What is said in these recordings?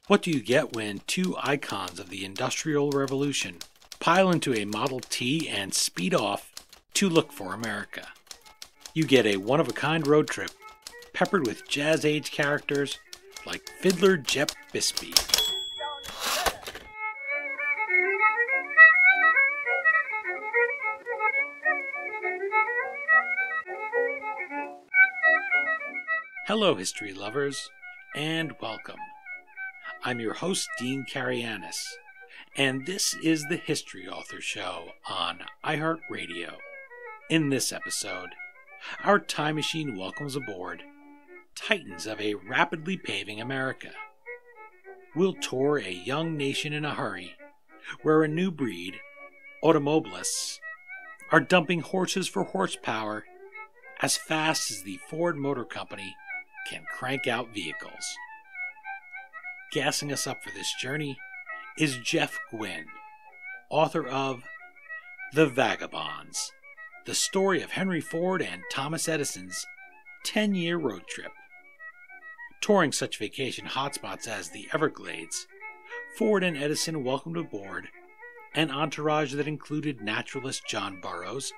What do you get when two icons of the Industrial Revolution pile into a Model T and speed off to look for America? You get a one-of-a-kind road trip peppered with jazz-age characters like fiddler Jep Bisbee. Hello, history lovers, and welcome. I'm your host, Dean Karayanis, and this is the History Author Show on iHeartRadio. In this episode, our time machine welcomes aboard titans of a rapidly paving America. We'll tour a young nation in a hurry, where a new breed, automobilists, are dumping horses for horsepower as fast as the Ford Motor Company can crank out vehicles. Gassing us up for this journey is Jeff Guinn, author of The Vagabonds, the story of Henry Ford and Thomas Edison's 10-year road trip. Touring such vacation hotspots as the Everglades, Ford and Edison welcomed aboard an entourage that included naturalist John Burroughs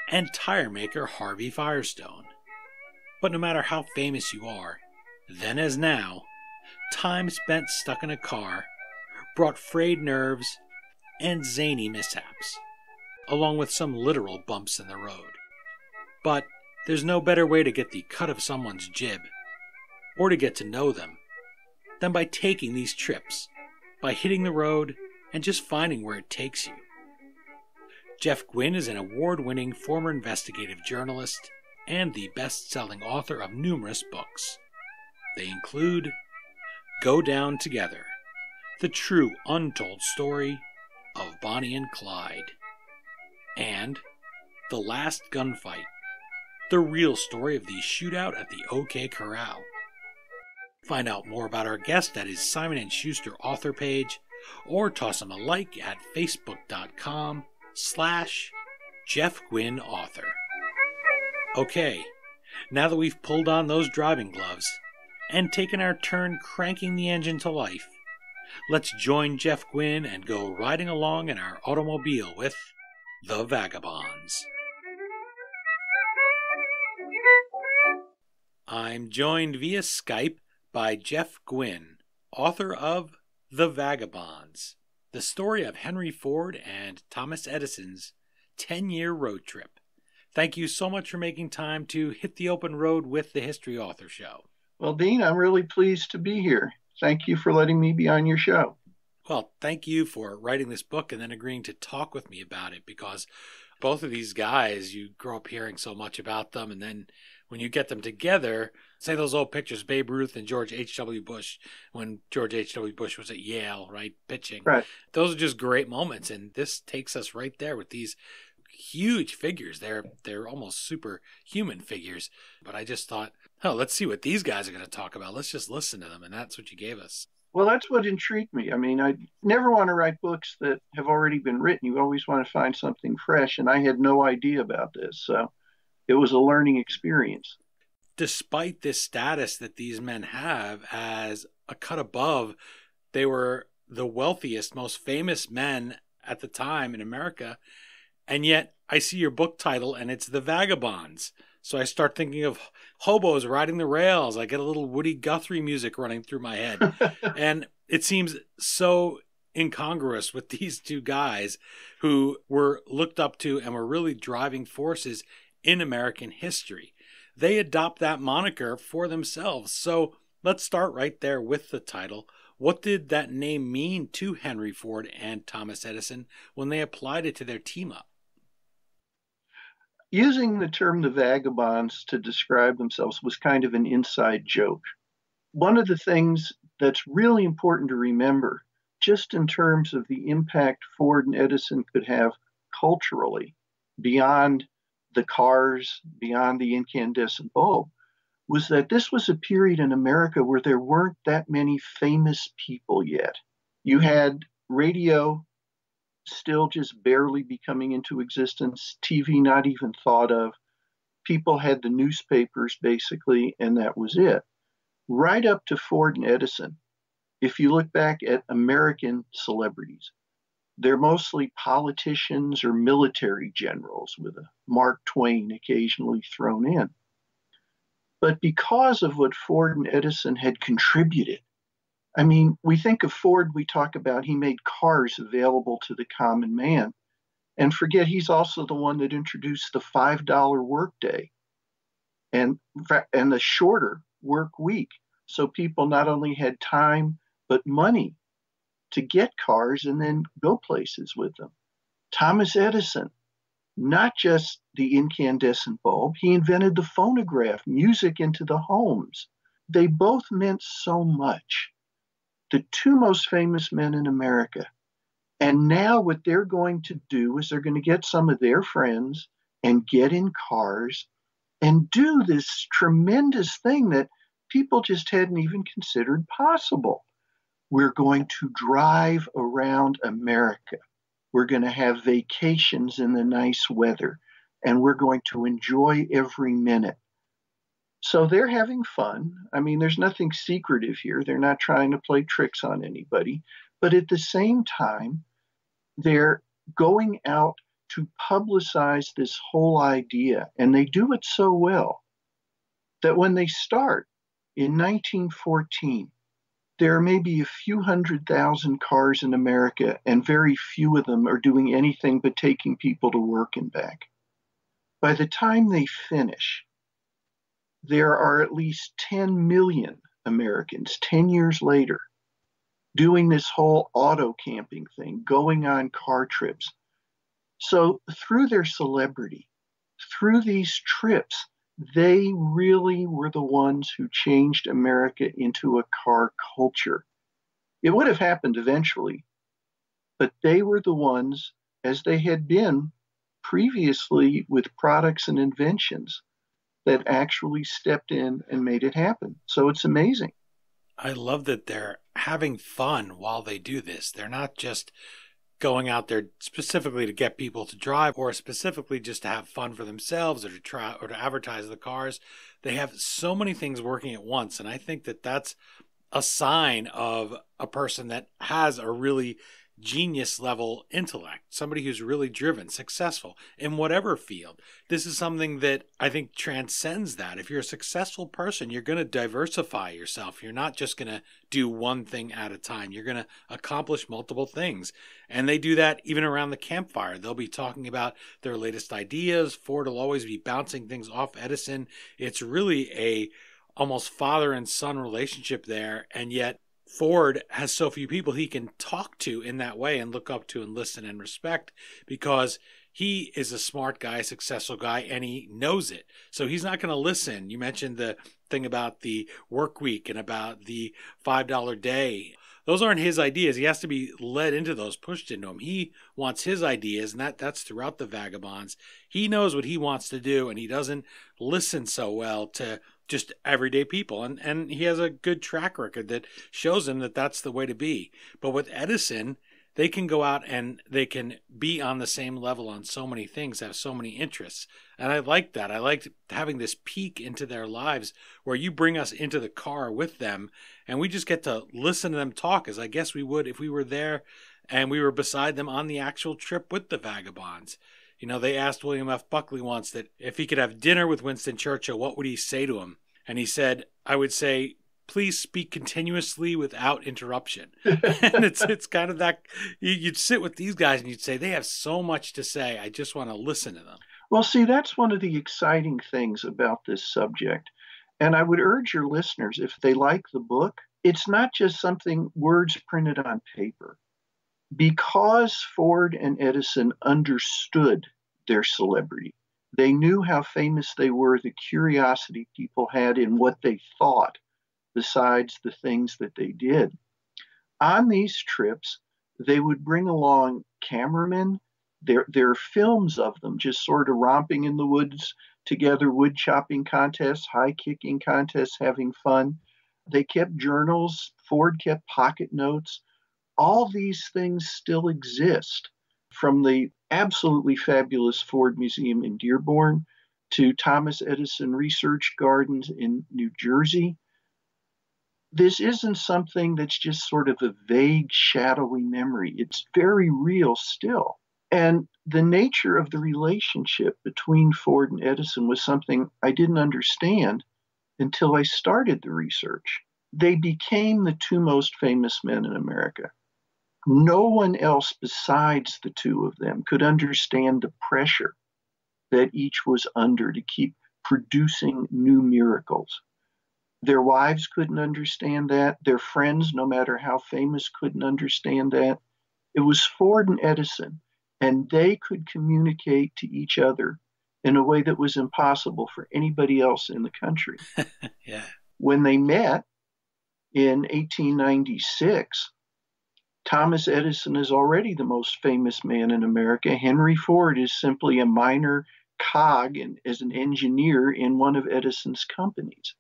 and tire maker Harvey Firestone. But no matter how famous you are, then as now, time spent stuck in a car brought frayed nerves and zany mishaps, along with some literal bumps in the road. But there's no better way to get the cut of someone's jib, or to get to know them, than by taking these trips, by hitting the road and just finding where it takes you. Jeff Guinn is an award-winning former investigative journalist and the best-selling author of numerous books. They include Go Down Together, the true untold story of Bonnie and Clyde, and The Last Gunfight, the real story of the shootout at the OK Corral. Find out more about our guest at his Simon & Schuster author page, or toss him a like at facebook.com/Jeff Guinn author. Okay, now that we've pulled on those driving gloves and taken our turn cranking the engine to life, let's join Jeff Guinn and go riding along in our automobile with The Vagabonds. I'm joined via Skype by Jeff Guinn, author of The Vagabonds, the story of Henry Ford and Thomas Edison's 10-year road trip. Thank you so much for making time to hit the open road with the History Author Show. Well, Dean, I'm really pleased to be here. Thank you for letting me be on your show. Well, thank you for writing this book and then agreeing to talk with me about it, because both of these guys, you grow up hearing so much about them, and then when you get them together, say those old pictures, Babe Ruth and George H.W. Bush, when George H.W. Bush was at Yale, right, pitching. Right. Those are just great moments, and this takes us right there with these huge figures. They're almost superhuman figures. But I just thought, let's see what these guys are going to talk about. Let's just listen to them, and that's what you gave us. Well, that's what intrigued me. I mean, I never want to write books that have already been written. You always want to find something fresh, and I had no idea about this. So it was a learning experience. Despite this status that these men have as a cut above, they were the wealthiest, most famous men at the time in America. And yet I see your book title and it's The Vagabonds. So I start thinking of hobos riding the rails. I get a little Woody Guthrie music running through my head. And it seems so incongruous with these two guys who were looked up to and were really driving forces in American history. They adopt that moniker for themselves. So let's start right there with the title. What did that name mean to Henry Ford and Thomas Edison when they applied it to their team-up? Using the term the Vagabonds to describe themselves was kind of an inside joke. One of the things that's really important to remember, just in terms of the impact Ford and Edison could have culturally, beyond the cars, beyond the incandescent bulb, was that this was a period in America where there weren't that many famous people yet. You had radio still just barely becoming into existence, TV not even thought of. People had the newspapers basically, and that was it. Right up to Ford and Edison, if you look back at American celebrities, they're mostly politicians or military generals with a Mark Twain occasionally thrown in. But because of what Ford and Edison had contributed, I mean, we think of Ford, we talk about he made cars available to the common man, and forget he's also the one that introduced the $5 workday and the shorter work week. So people not only had time, but money to get cars and then go places with them. Thomas Edison, not just the incandescent bulb, he invented the phonograph, music into the homes. They both meant so much. The two most famous men in America. And now what they're going to do is they're going to get some of their friends and get in cars and do this tremendous thing that people just hadn't even considered possible. We're going to drive around America. We're going to have vacations in the nice weather, and we're going to enjoy every minute. So they're having fun. I mean, there's nothing secretive here. They're not trying to play tricks on anybody. But at the same time, they're going out to publicize this whole idea. And they do it so well that when they start in 1914, there are maybe a few 100,000 cars in America, and very few of them are doing anything but taking people to work and back. By the time they finish, there are at least 10 million Americans 10 years later doing this whole auto camping thing, going on car trips. So through their celebrity, through these trips, they really were the ones who changed America into a car culture. It would have happened eventually, but they were the ones, as they had been previously with products and inventions, that actually stepped in and made it happen. So it's amazing. I love that they're having fun while they do this. They're not just going out there specifically to get people to drive, or specifically just to have fun for themselves, or to try or to advertise the cars. They have so many things working at once, and I think that that's a sign of a person that has a really genius level intellect, somebody who's really driven, successful in whatever field. This is something that I think transcends that. If you're a successful person, you're going to diversify yourself. You're not just going to do one thing at a time. You're going to accomplish multiple things. And they do that even around the campfire. They'll be talking about their latest ideas. Ford will always be bouncing things off Edison. It's really a almost father and son relationship there. And yet Ford has so few people he can talk to in that way and look up to and listen and respect, because he is a smart guy, a successful guy, and he knows it. So he's not going to listen. You mentioned the thing about the work week and about the $5 day. Those aren't his ideas. He has to be led into those, pushed into him. He wants his ideas, and that's throughout the Vagabonds. He knows what he wants to do, and he doesn't listen so well to just everyday people. And he has a good track record that shows him that that's the way to be. But with Edison, they can go out and they can be on the same level on so many things, have so many interests. And I like that. I liked having this peek into their lives where you bring us into the car with them and we just get to listen to them talk, as I guess we would if we were there and we were beside them on the actual trip with the Vagabonds. You know, they asked William F. Buckley once that if he could have dinner with Winston Churchill, what would he say to him? And he said, I would say, please speak continuously without interruption. And it's kind of that, you'd sit with these guys and you'd say, they have so much to say. I just want to listen to them. Well, see, that's one of the exciting things about this subject. And I would urge your listeners, if they like the book, it's not just something words printed on paper. Because Ford and Edison understood their celebrity, they knew how famous they were, the curiosity people had in what they thought, besides the things that they did. On these trips, they would bring along cameramen. There are films of them just sort of romping in the woods together, wood chopping contests, high kicking contests, having fun. They kept journals. Ford kept pocket notes. All these things still exist, from the absolutely fabulous Ford Museum in Dearborn to Thomas Edison Research Gardens in New Jersey. this isn't something that's just sort of a vague, shadowy memory. It's very real still. And the nature of the relationship between Ford and Edison was something I didn't understand until I started the research. They became the two most famous men in America. No one else besides the two of them could understand the pressure that each was under to keep producing new miracles. Their wives couldn't understand that. Their friends, no matter how famous, couldn't understand that. It was Ford and Edison, and they could communicate to each other in a way that was impossible for anybody else in the country. Yeah. When they met in 1896, Thomas Edison is already the most famous man in America. Henry Ford is simply a minor cog as an engineer in one of Edison's companies.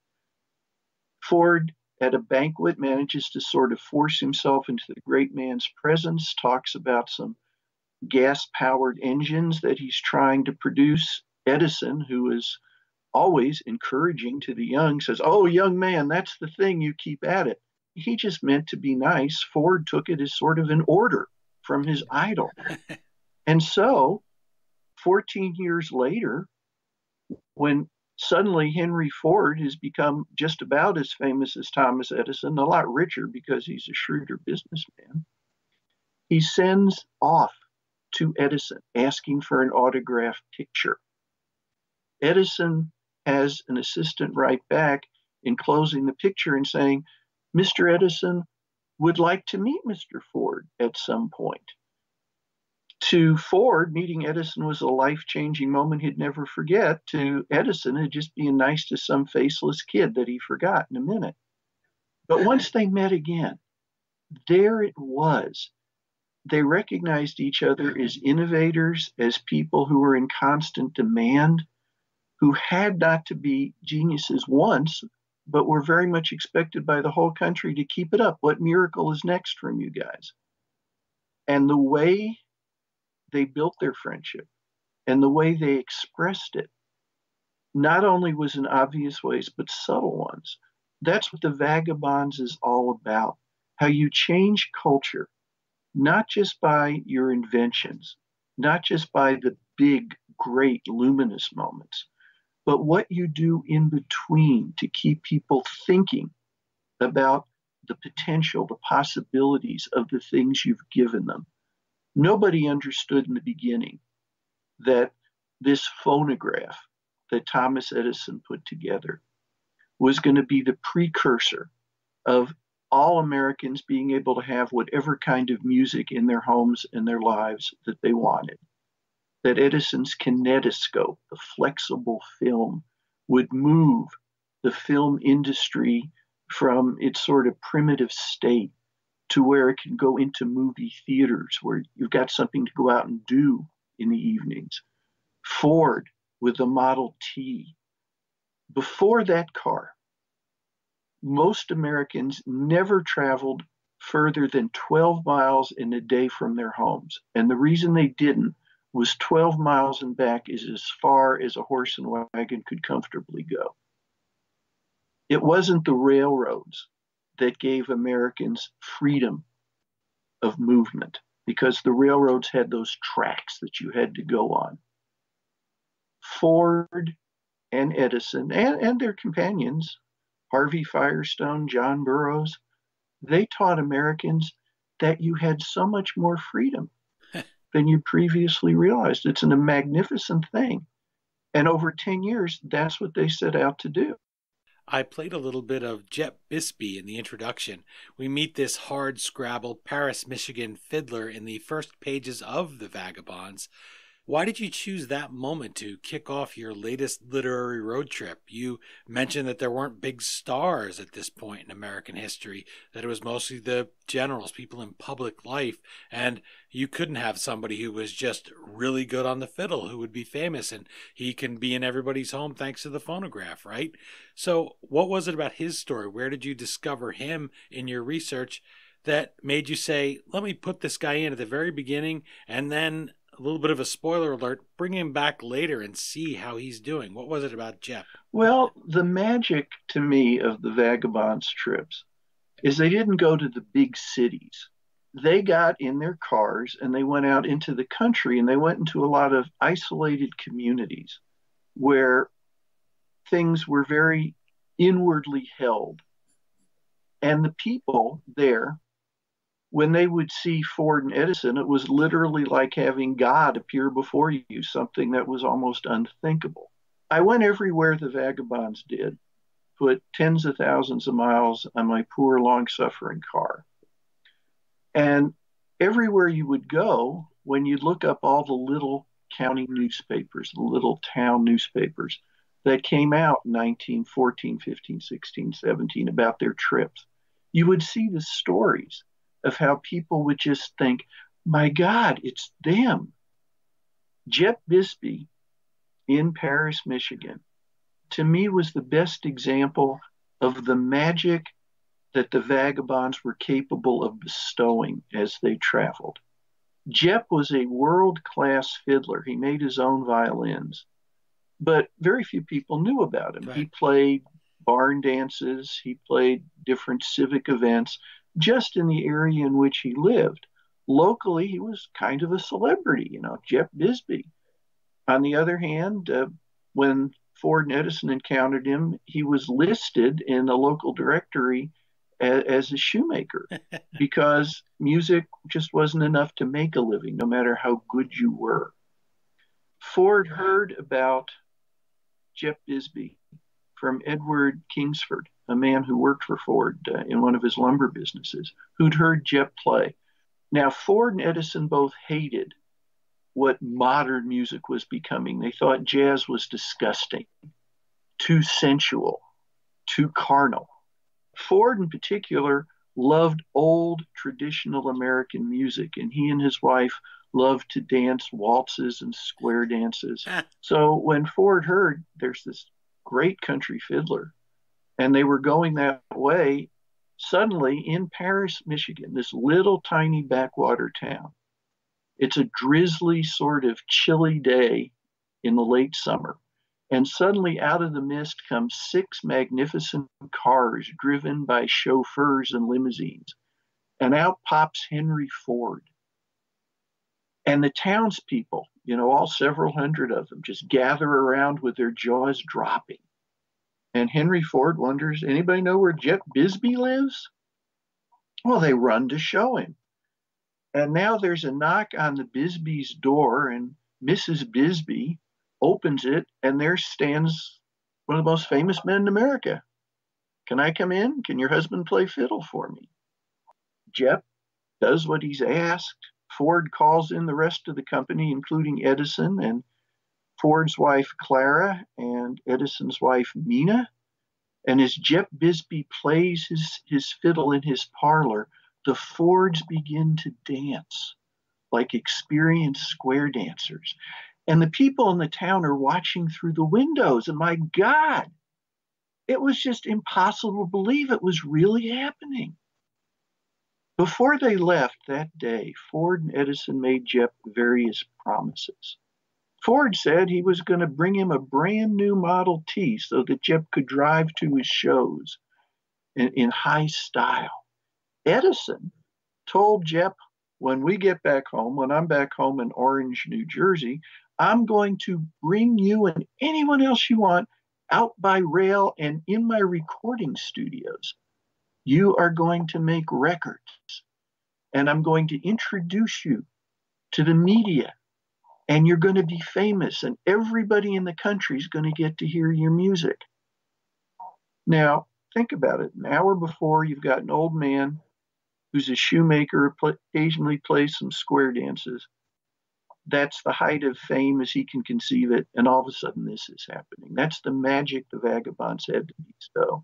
Ford, at a banquet, manages to sort of force himself into the great man's presence, talks about some gas-powered engines that he's trying to produce. Edison, who is always encouraging to the young, says, "Oh, young man, that's the thing, you keep at it." He just meant to be nice. Ford took it as sort of an order from his idol. And so, 14 years later, when suddenly Henry Ford has become just about as famous as Thomas Edison, a lot richer because he's a shrewder businessman, he sends off to Edison asking for an autographed picture. Edison has an assistant write back enclosing the picture and saying, "Mr. Edison would like to meet Mr. Ford at some point." To Ford, meeting Edison was a life-changing moment he'd never forget. To Edison, it'd just being nice to some faceless kid that he forgot in a minute. But once they met again, there it was. They recognized each other as innovators, as people who were in constant demand, who had not to be geniuses once, but were very much expected by the whole country to keep it up. What miracle is next from you guys? And the way they built their friendship and the way they expressed it not only was in obvious ways, but subtle ones. That's what the Vagabonds is all about. How you change culture, not just by your inventions, not just by the big, great, luminous moments, but what you do in between to keep people thinking about the potential, the possibilities of the things you've given them. Nobody understood in the beginning that this phonograph that Thomas Edison put together was going to be the precursor of all Americans being able to have whatever kind of music in their homes and their lives that they wanted. That Edison's kinetoscope, the flexible film, would move the film industry from its sort of primitive state to where it can go into movie theaters, where you've got something to go out and do in the evenings. Ford with the Model T. Before that car, most Americans never traveled further than 12 miles in a day from their homes. And the reason they didn't was 12 miles and back is as far as a horse and wagon could comfortably go. It wasn't the railroads that gave Americans freedom of movement, because the railroads had those tracks that you had to go on. Ford and Edison and their companions, Harvey Firestone, John Burroughs, they taught Americans that you had so much more freedom than you previously realized. It's a magnificent thing. And over 10 years, that's what they set out to do. I played a little bit of Jep Bisbee in the introduction. We meet this hardscrabble Paris, Michigan fiddler in the first pages of The Vagabonds. Why did you choose that moment to kick off your latest literary road trip? You mentioned that there weren't big stars at this point in American history, that it was mostly the generals, people in public life, and you couldn't have somebody who was just really good on the fiddle who would be famous, and he can be in everybody's home thanks to the phonograph, right? So what was it about his story? Where did you discover him in your research that made you say, let me put this guy in at the very beginning, and then a little bit of a spoiler alert, bring him back later and see how he's doing? What was it about Jep? Well, the magic to me of the Vagabonds trips is they didn't go to the big cities. They got in their cars and they went out into the country, and they went into a lot of isolated communities where things were very inwardly held. And the people there, when they would see Ford and Edison, it was literally like having God appear before you, something that was almost unthinkable. I went everywhere the Vagabonds did, put tens of thousands of miles on my poor, long-suffering car. And everywhere you would go, when you'd look up all the little county newspapers, the little town newspapers that came out in 1914, 15, 16, 17 about their trips, you would see the stories of how people would just think, my God, it's them. Jep Bisbee in Paris, Michigan, to me was the best example of the magic that the Vagabonds were capable of bestowing as they traveled. Jep was a world-class fiddler. He made his own violins, but very few people knew about him. Right. He played barn dances. He played different civic events just in the area in which he lived. Locally, he was kind of a celebrity, Jep Bisbee. On the other hand, when Ford and Edison encountered him, he was listed in a local directory as a shoemaker because music just wasn't enough to make a living, no matter how good you were. Ford heard about Jep Bisbee from Edward Kingsford, a man who worked for Ford in one of his lumber businesses, who'd heard Jep play. Now, Ford and Edison both hated what modern music was becoming. They thought jazz was disgusting, too sensual, too carnal. Ford, in particular, loved old traditional American music, and he and his wife loved to dance waltzes and square dances. So when Ford heard there's this great country fiddler, and they were going that way, suddenly in Paris, Michigan, this little tiny backwater town, it's a drizzly sort of chilly day in the late summer. And suddenly out of the mist come 6 magnificent cars driven by chauffeurs and limousines. And out pops Henry Ford. And the townspeople, all several hundred of them, just gather around with their jaws dropping. And Henry Ford wonders, anybody know where Jep Bisbee lives? Well, they run to show him. And now there's a knock on the Bisbee's door, and Mrs. Bisbee opens it, and there stands one of the most famous men in America. Can I come in? Can your husband play fiddle for me? Jep does what he's asked. Ford calls in the rest of the company, including Edison and Ford's wife, Clara, and Edison's wife, Mina. And as Jep Bisbee plays his fiddle in his parlor, the Fords begin to dance like experienced square dancers. And the people in the town are watching through the windows. And my God, it was just impossible to believe it was really happening. Before they left that day, Ford and Edison made Jep various promises. Ford said he was going to bring him a brand new Model T so that Jep could drive to his shows in high style. Edison told Jep, when we get back home, when I'm back home in Orange, New Jersey, I'm going to bring you and anyone else you want out by rail and in my recording studios. You are going to make records, and I'm going to introduce you to the media, and you're going to be famous, and everybody in the country is going to get to hear your music. Now, think about it. An hour before, you've got an old man who's a shoemaker, occasionally plays some square dances. That's the height of fame as he can conceive it, and all of a sudden this is happening. That's the magic the Vagabonds had to bestow.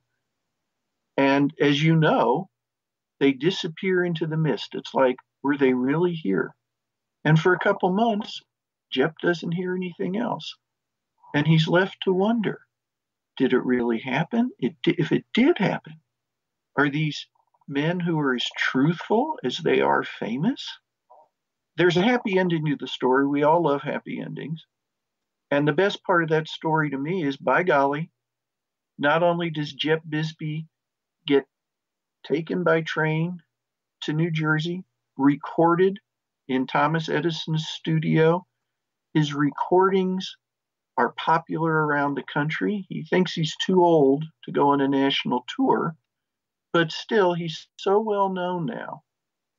And as you know, they disappear into the mist. It's like, were they really here? And for a couple months, Jep doesn't hear anything else. And he's left to wonder, did it really happen? If it did happen, are these men who are as truthful as they are famous? There's a happy ending to the story. We all love happy endings. And the best part of that story to me is, by golly, not only does Jep Bisbee get taken by train to New Jersey, recorded in Thomas Edison's studio. His recordings are popular around the country. He thinks he's too old to go on a national tour, but still, he's so well known now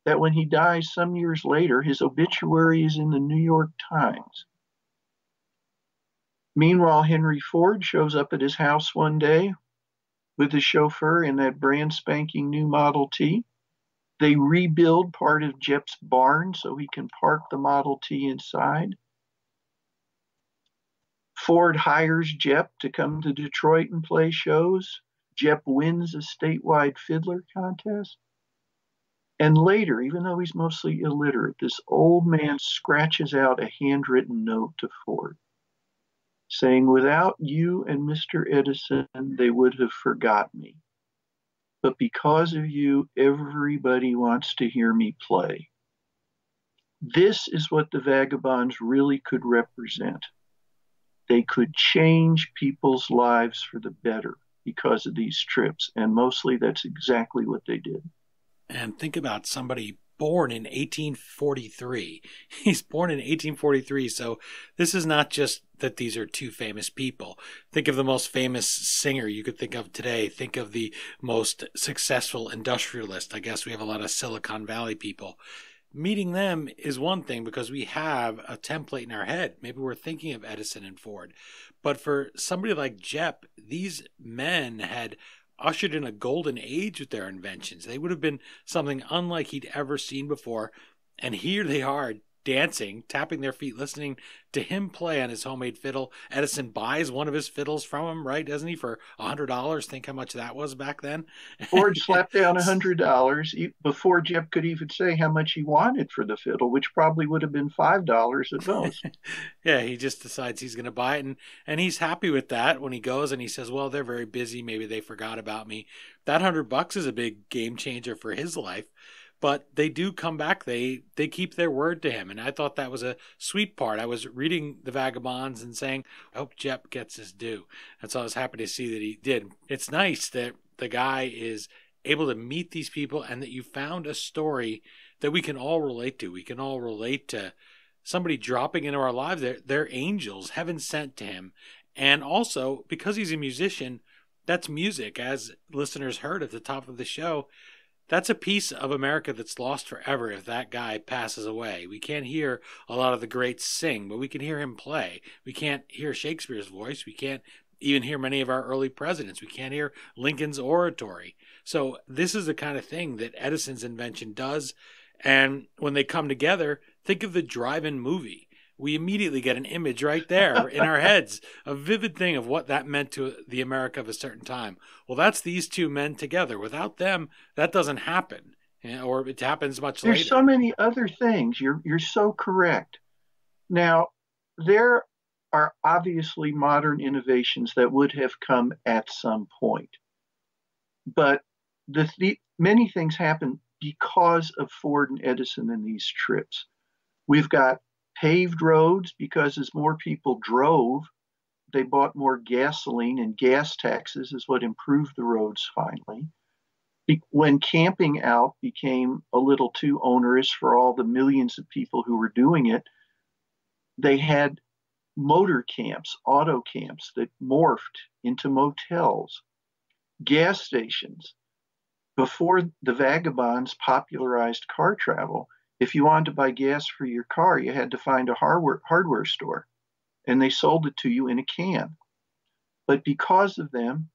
that when he dies some years later, his obituary is in the New York Times. Meanwhile, Henry Ford shows up at his house one day with the chauffeur in that brand spanking new Model T. They rebuild part of Jep's barn so he can park the Model T inside. Ford hires Jep to come to Detroit and play shows. Jep wins a statewide fiddler contest. And later, even though he's mostly illiterate, this old man scratches out a handwritten note to Ford saying, "Without you and Mr. Edison, they would have forgotten me. But because of you, everybody wants to hear me play." This is what the Vagabonds really could represent. They could change people's lives for the better because of these trips. And mostly that's exactly what they did. And think about somebody born in 1843. He's born in 1843, so this is not just that these are two famous people. Think of the most famous singer you could think of today. Think of the most successful industrialist. I guess we have a lot of Silicon Valley people. Meeting them is one thing because we have a template in our head. Maybe we're thinking of Edison and Ford. But for somebody like Jep, these men had ushered in a golden age with their inventions. They would have been something unlike he'd ever seen before. And here they are dancing, tapping their feet, listening to him play on his homemade fiddle. Edison buys one of his fiddles from him, right? Doesn't he? For $100. Think how much that was back then. Ford slapped down $100 before Jep could even say how much he wanted for the fiddle, which probably would have been $5 at most. Yeah, he just decides he's going to buy it, and he's happy with that when he goes and he says, well, they're very busy. Maybe they forgot about me. That $100 is a big game changer for his life. But they do come back. They keep their word to him. And I thought that was a sweet part. I was reading the Vagabonds and saying, I hope Jep gets his due. And so I was happy to see that he did. It's nice that the guy is able to meet these people and that you found a story that we can all relate to. We can all relate to somebody dropping into our lives. They're angels, heaven sent to him. And also, because he's a musician, that's music. As listeners heard at the top of the show, that's a piece of America that's lost forever if that guy passes away. We can't hear a lot of the greats sing, but we can hear him play. We can't hear Shakespeare's voice. We can't even hear many of our early presidents. We can't hear Lincoln's oratory. So this is the kind of thing that Edison's invention does. And when they come together, think of the drive-in movie. We immediately get an image right there in our heads, a vivid thing of what that meant to the America of a certain time. Well, that's these two men together. Without them, that doesn't happen, or it happens much later. There's so many other things. You're so correct. Now, there are obviously modern innovations that would have come at some point, but many things happen because of Ford and Edison and these trips. We've got paved roads because as more people drove, they bought more gasoline, and gas taxes is what improved the roads finally. When camping out became a little too onerous for all the millions of people who were doing it, they had motor camps, auto camps that morphed into motels, gas stations. Before the Vagabonds popularized car travel, if you wanted to buy gas for your car, you had to find a hardware store, and they sold it to you in a can. But because of them,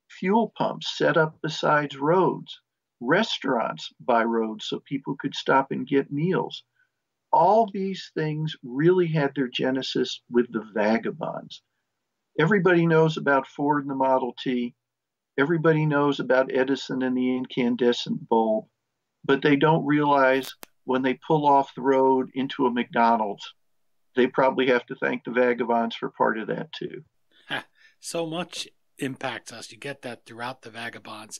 fuel pumps set up beside roads, restaurants by roads so people could stop and get meals. All these things really had their genesis with the Vagabonds. Everybody knows about Ford and the Model T. Everybody knows about Edison and the incandescent bulb, but they don't realize when they pull off the road into a McDonald's, they probably have to thank the Vagabonds for part of that too. So much impacts us. You get that throughout the Vagabonds.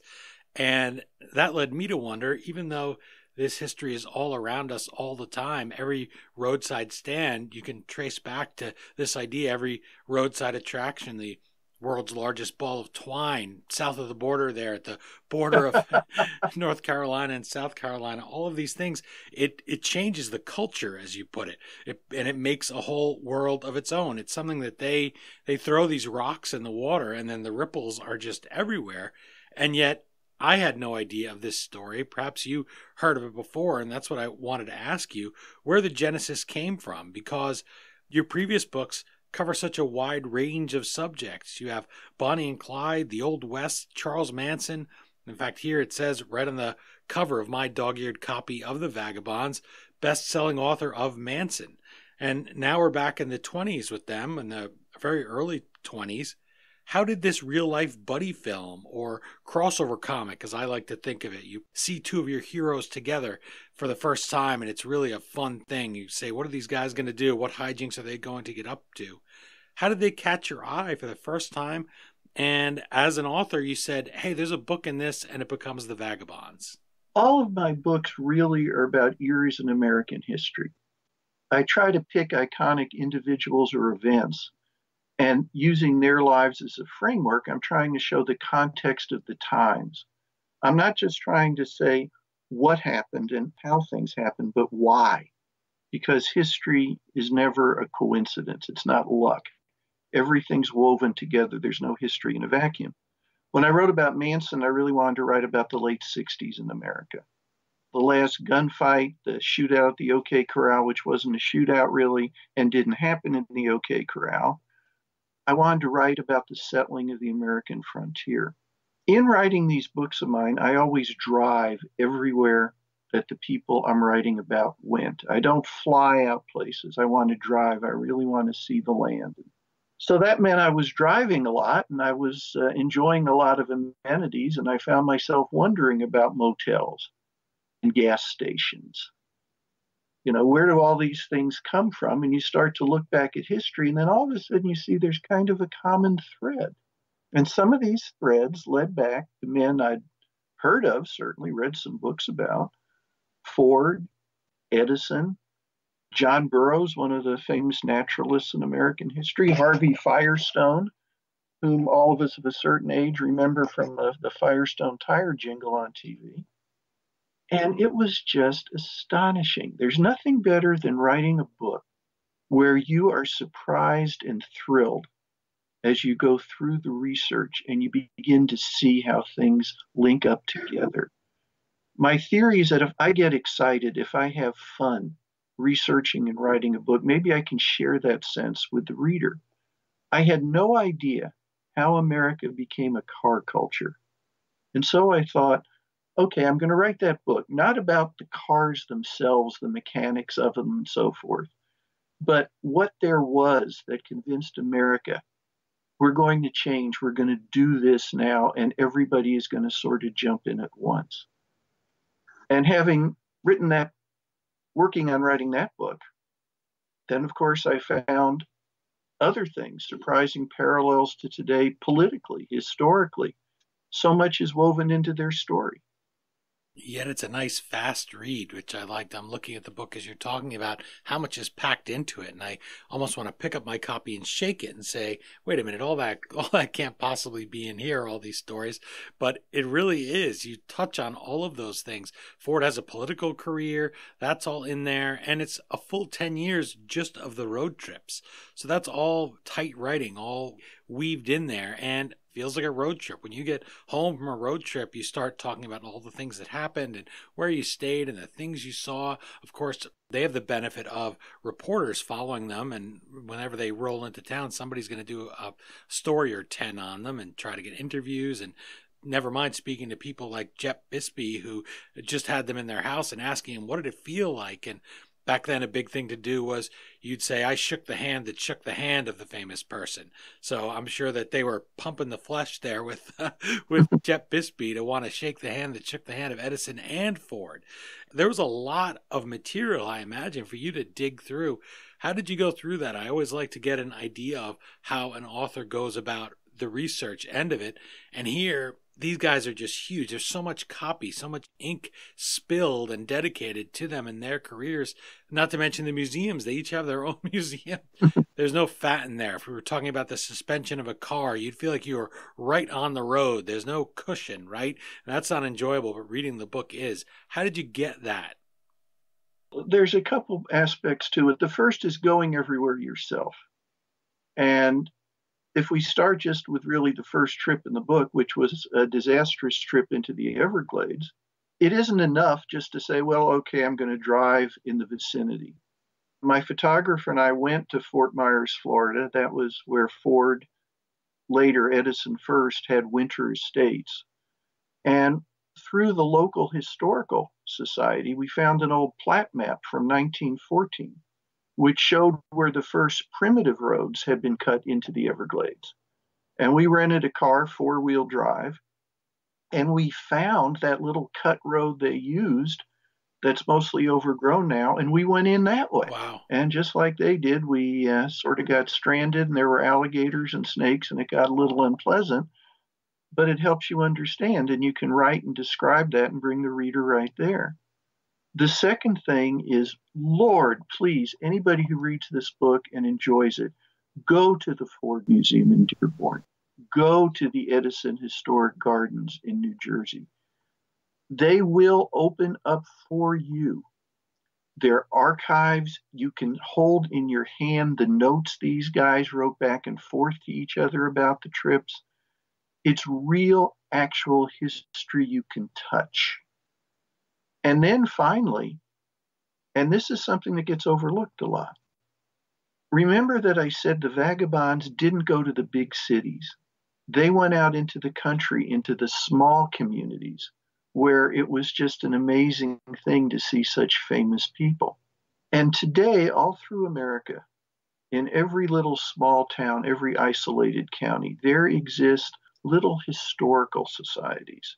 And that led me to wonder, even though this history is all around us all the time, every roadside stand, you can trace back to this idea, every roadside attraction, the world's largest ball of twine south of the border there at the border of North Carolina and South Carolina. All of these things, it changes the culture, as you put it, and it makes a whole world of its own. It's something that they throw these rocks in the water, and then the ripples are just everywhere. And yet I had no idea of this story. Perhaps you heard of it before, and that's what I wanted to ask you, where the genesis came from, because your previous books cover such a wide range of subjects. You have Bonnie and Clyde, the Old West, Charles Manson. In fact, here it says right on the cover of my dog-eared copy of the Vagabonds, best-selling author of Manson. And now we're back in the 20s with them, in the very early 20s. How did this real-life buddy film, or crossover comic, as I like to think of it, you see two of your heroes together for the first time, and it's really a fun thing. You say, what are these guys going to do? What hijinks are they going to get up to? How did they catch your eye for the first time? And as an author, you said, hey, there's a book in this, and it becomes The Vagabonds. All of my books really are about eras in American history. I try to pick iconic individuals or events, and using their lives as a framework, I'm trying to show the context of the times. I'm not just trying to say what happened and how things happened, but why. Because history is never a coincidence. It's not luck. Everything's woven together. There's no history in a vacuum. When I wrote about Manson, I really wanted to write about the late 60s in America. The Last Gunfight, the Shootout, the OK Corral, which wasn't a shootout really and didn't happen in the OK Corral. I wanted to write about the settling of the American frontier. In writing these books of mine, I always drive everywhere that the people I'm writing about went. I don't fly out places. I want to drive. I really want to see the land. So that meant I was driving a lot, and I was enjoying a lot of amenities, and I found myself wondering about motels and gas stations. You know, where do all these things come from? And you start to look back at history, and then all of a sudden you see there's kind of a common thread. And some of these threads led back to men I'd heard of, certainly read some books about: Ford, Edison, John Burroughs, one of the famous naturalists in American history, Harvey Firestone, whom all of us of a certain age remember from the Firestone tire jingle on TV. And it was just astonishing. There's nothing better than writing a book where you are surprised and thrilled as you go through the research and you begin to see how things link up together. My theory is that if I get excited, if I have fun researching and writing a book, maybe I can share that sense with the reader. I had no idea how America became a car culture. And so I thought, okay, I'm going to write that book, not about the cars themselves, the mechanics of them, and so forth, but what there was that convinced America, we're going to change, we're going to do this now, and everybody is going to sort of jump in at once. And having written that, working on writing that book, then of course I found other things, surprising parallels to today politically, historically. So much is woven into their story. Yet it's a nice fast read, which I liked. I'm looking at the book as you're talking about how much is packed into it, and I almost want to pick up my copy and shake it and say, wait a minute, all that can't possibly be in here, all these stories. But it really is. You touch on all of those things. Ford has a political career, that's all in there, and it's a full 10 years just of the road trips. So that's all tight writing, all weaved in there, and feels like a road trip. When you get home from a road trip, you start talking about all the things that happened and where you stayed and the things you saw. Of course, they have the benefit of reporters following them, and whenever they roll into town, somebody's going to do a story or 10 on them and try to get interviews, and never mind speaking to people like Jep Bisbee, who just had them in their house and asking them, what did it feel like? And back then, a big thing to do was you'd say, I shook the hand that shook the hand of the famous person. So I'm sure that they were pumping the flesh there with Jep Bisbee to want to shake the hand that shook the hand of Edison and Ford. There was a lot of material, I imagine, for you to dig through. How did you go through that? I always like to get an idea of how an author goes about the research end of it. And here, these guys are just huge. There's so much copy, so much ink spilled and dedicated to them in their careers. Not to mention the museums. They each have their own museum. There's no fat in there. If we were talking about the suspension of a car, you'd feel like you were right on the road. There's no cushion, right? And that's not enjoyable, but reading the book is. How did you get that? There's a couple aspects to it. The first is going everywhere yourself. And if we start just with really the first trip in the book, which was a disastrous trip into the Everglades, it isn't enough just to say, well, okay, I'm going to drive in the vicinity. My photographer and I went to Fort Myers, Florida. That was where Ford, later Edison first, had winter estates. And through the local historical society, we found an old plat map from 1914, which showed where the first primitive roads had been cut into the Everglades. And we rented a car, four-wheel drive, and we found that little cut road they used that's mostly overgrown now, and we went in that way. Wow. And just like they did, we sort of got stranded, and there were alligators and snakes, and it got a little unpleasant, but it helps you understand, and you can write and describe that and bring the reader right there. The second thing is, Lord, please, anybody who reads this book and enjoys it, go to the Ford Museum in Dearborn. Go to the Edison Historic Gardens in New Jersey. They will open up for you their archives. You can hold in your hand the notes these guys wrote back and forth to each other about the trips. It's real, actual history you can touch. And then finally, and this is something that gets overlooked a lot, remember that I said the Vagabonds didn't go to the big cities. They went out into the country, into the small communities, where it was just an amazing thing to see such famous people. And today, all through America, in every little small town, every isolated county, there exist little historical societies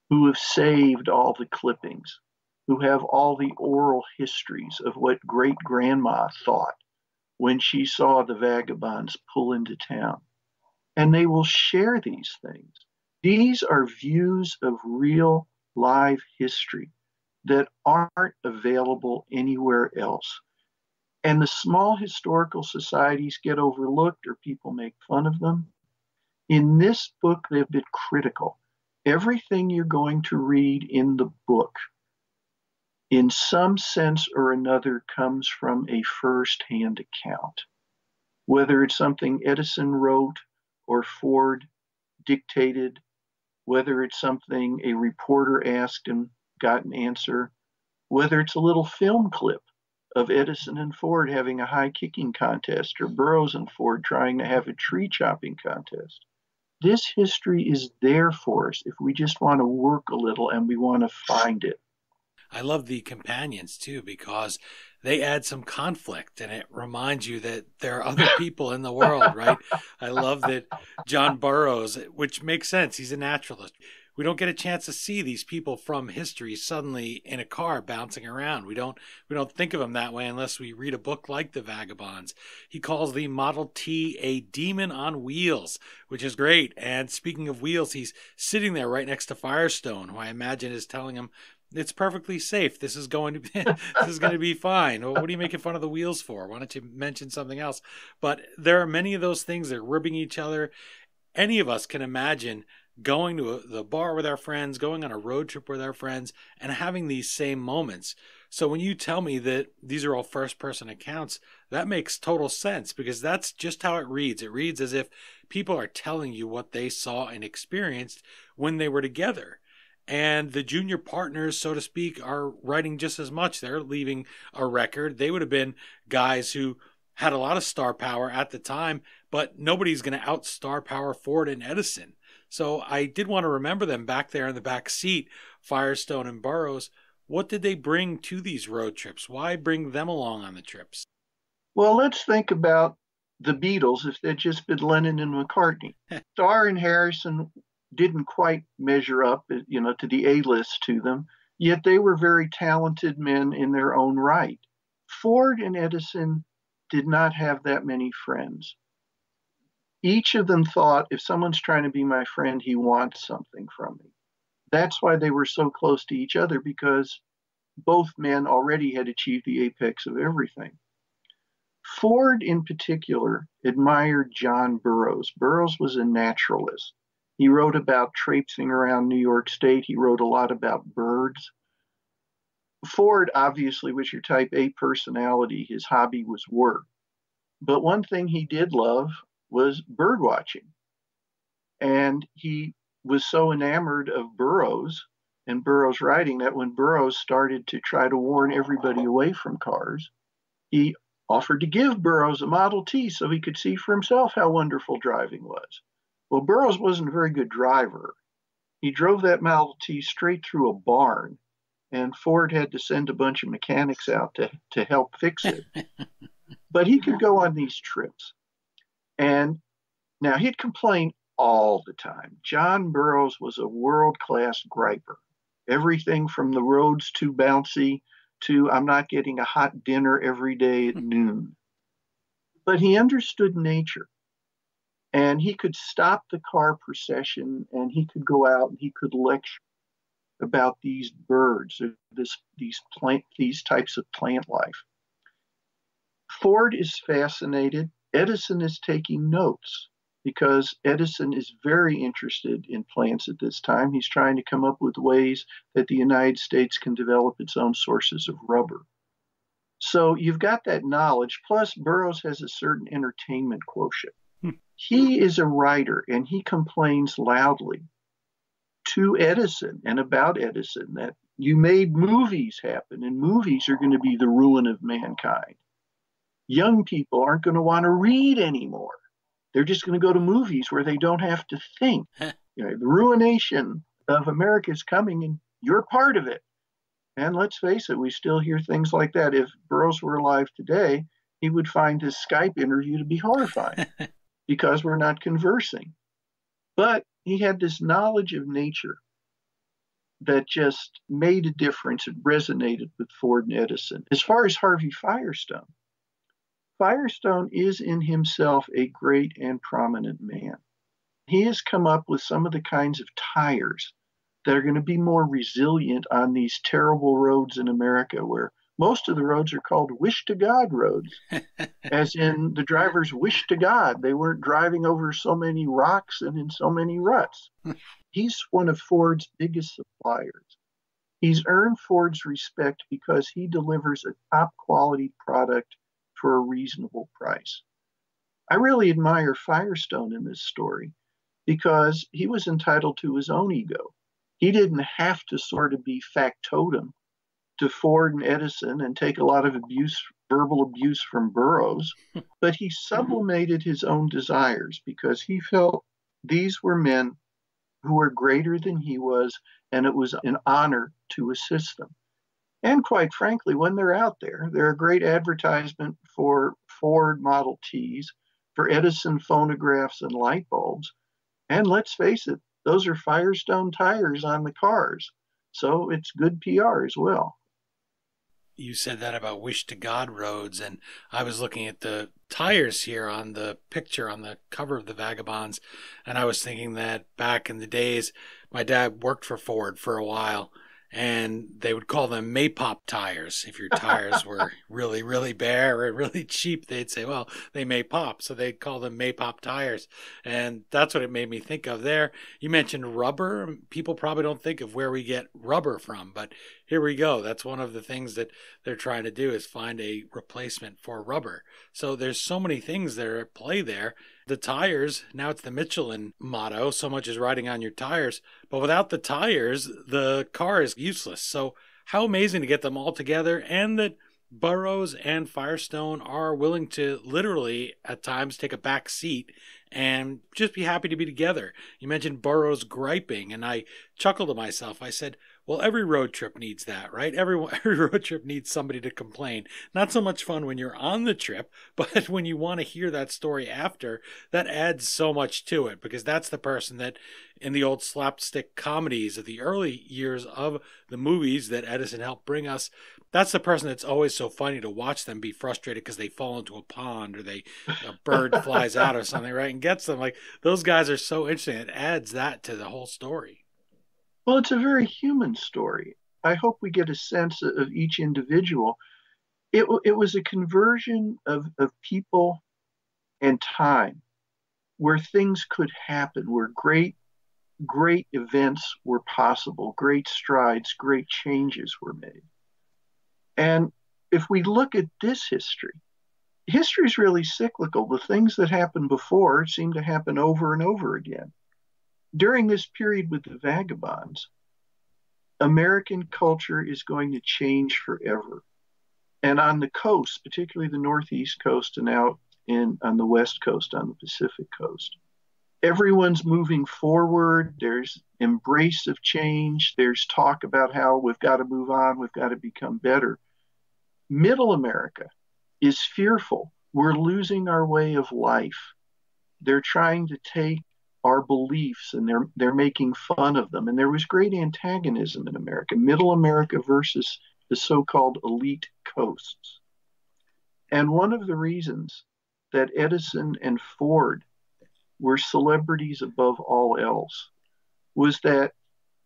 who have saved all the clippings, who have all the oral histories of what great-grandma thought when she saw the Vagabonds pull into town. And they will share these things. These are views of real live history that aren't available anywhere else. And the small historical societies get overlooked or people make fun of them. In this book, they've been critical. Everything you're going to read in the book, in some sense or another, comes from a first-hand account. Whether it's something Edison wrote or Ford dictated, whether it's something a reporter asked and got an answer, whether it's a little film clip of Edison and Ford having a high kicking contest or Burroughs and Ford trying to have a tree chopping contest. This history is there for us if we just want to work a little and we want to find it. I love the companions too, because they add some conflict and it reminds you that there are other people in the world, right? I love that John Burroughs, which makes sense. He's a naturalist. We don't get a chance to see these people from history suddenly in a car bouncing around. We don't think of them that way unless we read a book like The Vagabonds. He calls the Model T a demon on wheels, which is great. And speaking of wheels, he's sitting there right next to Firestone, who I imagine is telling him, it's perfectly safe. This is going to be, this is going to be fine. Well, what are you making fun of the wheels for? Why don't you mention something else? But there are many of those things. They're ribbing each other. Any of us can imagine going to the bar with our friends, going on a road trip with our friends, and having these same moments. So when you tell me that these are all first-person accounts, that makes total sense, because that's just how it reads. It reads as if people are telling you what they saw and experienced when they were together. And the junior partners, so to speak, are writing just as much. They're leaving a record. They would have been guys who had a lot of star power at the time, but nobody's going to out-star power Ford and Edison. So I did want to remember them back there in the back seat, Firestone and Burroughs. What did they bring to these road trips? Why bring them along on the trips? Well, let's think about the Beatles if they'd just been Lennon and McCartney. Starr and Harrison didn't quite measure up, to the A-list to them, yet they were very talented men in their own right. Ford and Edison did not have that many friends. Each of them thought, if someone's trying to be my friend, he wants something from me. That's why they were so close to each other, because both men already had achieved the apex of everything. Ford, in particular, admired John Burroughs. Burroughs was a naturalist. He wrote about traipsing around New York State. He wrote a lot about birds. Ford, obviously, was your type A personality. His hobby was work. But one thing he did love was bird watching. And he was so enamored of Burroughs and Burroughs' writing that when Burroughs started to try to warn everybody away from cars, he offered to give Burroughs a Model T so he could see for himself how wonderful driving was. Well, Burroughs wasn't a very good driver. He drove that Model T straight through a barn, and Ford had to send a bunch of mechanics out to help fix it. But he could go on these trips. And now he'd complain all the time. John Burroughs was a world-class griper. Everything from the roads too bouncy to I'm not getting a hot dinner every day at noon. But he understood nature. And he could stop the car procession, and he could go out and he could lecture about these birds, these types of plant life. Ford is fascinated. Edison is taking notes because Edison is very interested in plants at this time. He's trying to come up with ways that the United States can develop its own sources of rubber. So you've got that knowledge, plus Burroughs has a certain entertainment quotient. He is a writer, and he complains loudly to Edison and about Edison that you made movies happen, and movies are going to be the ruin of mankind. Young people aren't going to want to read anymore. They're just going to go to movies where they don't have to think. The ruination of America is coming, and you're part of it. And let's face it, we still hear things like that. If Burroughs were alive today, he would find his Skype interview to be horrifying because we're not conversing. But he had this knowledge of nature that just made a difference. It resonated with Ford and Edison. As far as Harvey Firestone, Firestone is in himself a great and prominent man. He has come up with some of the kinds of tires that are going to be more resilient on these terrible roads in America, where most of the roads are called wish to God roads, as in the drivers wish to God they weren't driving over so many rocks and in so many ruts. He's one of Ford's biggest suppliers. He's earned Ford's respect because he delivers a top quality product for a reasonable price. I really admire Firestone in this story because he was entitled to his own ego. He didn't have to sort of be factotum to Ford and Edison and take a lot of verbal abuse from Burroughs, but he sublimated his own desires because he felt these were men who were greater than he was, and it was an honor to assist them. And quite frankly, when they're out there, they're a great advertisement for Ford Model Ts, for Edison phonographs and light bulbs. And let's face it, those are Firestone tires on the cars. So it's good PR as well. You said that about wish to God roads, and I was looking at the tires here on the picture on the cover of the Vagabonds, and I was thinking that back in the days, my dad worked for Ford for a while, and they would call them Maypop tires. If your tires were really, really bare or really cheap, they'd say, well, they may pop. So they'd call them Maypop tires. And that's what it made me think of there. You mentioned rubber. People probably don't think of where we get rubber from, but here we go. That's one of the things that they're trying to do is find a replacement for rubber. So there's so many things that are at play there. The tires, now it's the Michelin motto, so much is riding on your tires. But without the tires, the car is useless. So how amazing to get them all together, and that Burroughs and Firestone are willing to literally at times take a back seat and just be happy to be together. You mentioned Burroughs griping, and I chuckled to myself. I said, Well, every road trip needs that, right? Every road trip needs somebody to complain. Not so much fun when you're on the trip, but when you want to hear that story after, that adds so much to it, because that's the person that in the old slapstick comedies of the early years of the movies that Edison helped bring us, that's the person that's always so funny to watch them be frustrated because they fall into a pond or a bird flies out or something, right? And gets them. Like, those guys are so interesting. It adds that to the whole story. Well, it's a very human story. I hope we get a sense of each individual. It was a conversion of people and time where things could happen, where great events were possible, great strides, great changes were made. And if we look at this history is really cyclical. The things that happened before seem to happen over and over again. During this period with the Vagabonds, American culture is going to change forever. And on the coast, particularly the Northeast coast and out on the West coast, on the Pacific coast, everyone's moving forward. There's embrace of change. There's talk about how we've got to move on. We've got to become better. Middle America is fearful. We're losing our way of life. They're trying to take our beliefs and they're making fun of them. And there was great antagonism in America, Middle America versus the so-called elite coasts. And one of the reasons that Edison and Ford were celebrities above all else was that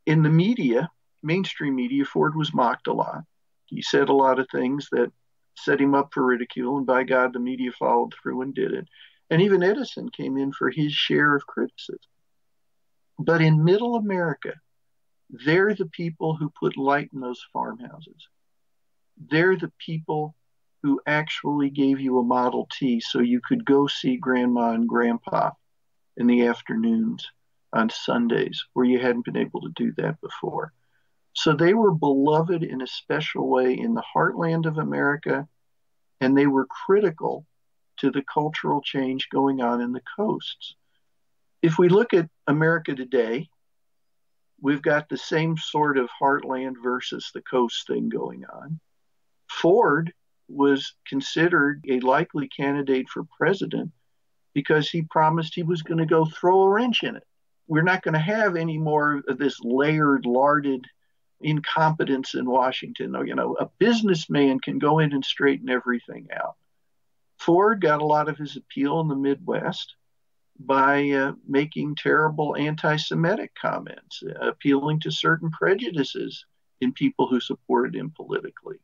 in the media, mainstream media, Ford was mocked a lot. He said a lot of things that set him up for ridicule, and by God, the media followed through and did it. And even Edison came in for his share of criticism. But in Middle America, they're the people who put light in those farmhouses. They're the people who actually gave you a Model T so you could go see Grandma and Grandpa in the afternoons on Sundays, where you hadn't been able to do that before. So they were beloved in a special way in the heartland of America, and they were critical to the cultural change going on in the coasts. If we look at America today, we've got the same sort of heartland versus the coast thing going on. Ford was considered a likely candidate for president because he promised he was going to go throw a wrench in it. We're not going to have any more of this layered, larded incompetence in Washington. You know, a businessman can go in and straighten everything out. Ford got a lot of his appeal in the Midwest by making terrible anti-Semitic comments, appealing to certain prejudices in people who supported him politically.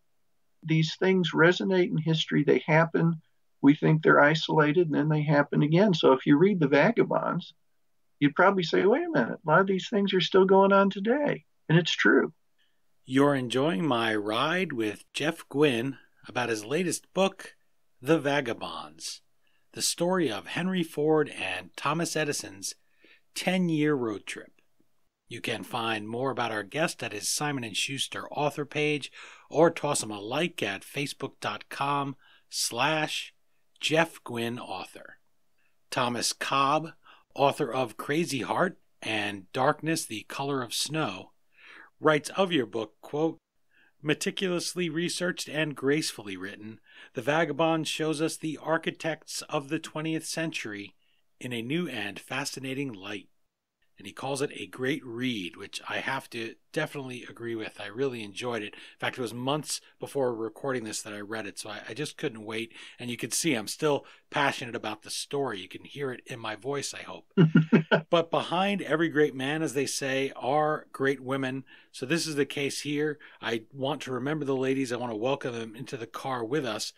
These things resonate in history. They happen. We think they're isolated, and then they happen again. So if you read the Vagabonds, you'd probably say, wait a minute, a lot of these things are still going on today. And it's true. You're enjoying my ride with Jeff Guinn about his latest book, The Vagabonds, the story of Henry Ford and Thomas Edison's 10-year road trip. You can find more about our guest at his Simon & Schuster author page, or toss him a like at facebook.com/Jeff Guinn author. Thomas Cobb, author of Crazy Heart and Darkness, the Color of Snow, writes of your book, quote, "Meticulously researched and gracefully written, The Vagabonds shows us the architects of the 20th century in a new and fascinating light." And he calls it a great read, which I have to definitely agree with. I really enjoyed it. In fact, it was months before recording this that I read it, so I just couldn't wait. And you can see I'm still passionate about the story. You can hear it in my voice, I hope. But behind every great man, as they say, are great women. So this is the case here. I want to remember the ladies. I want to welcome them into the car with us,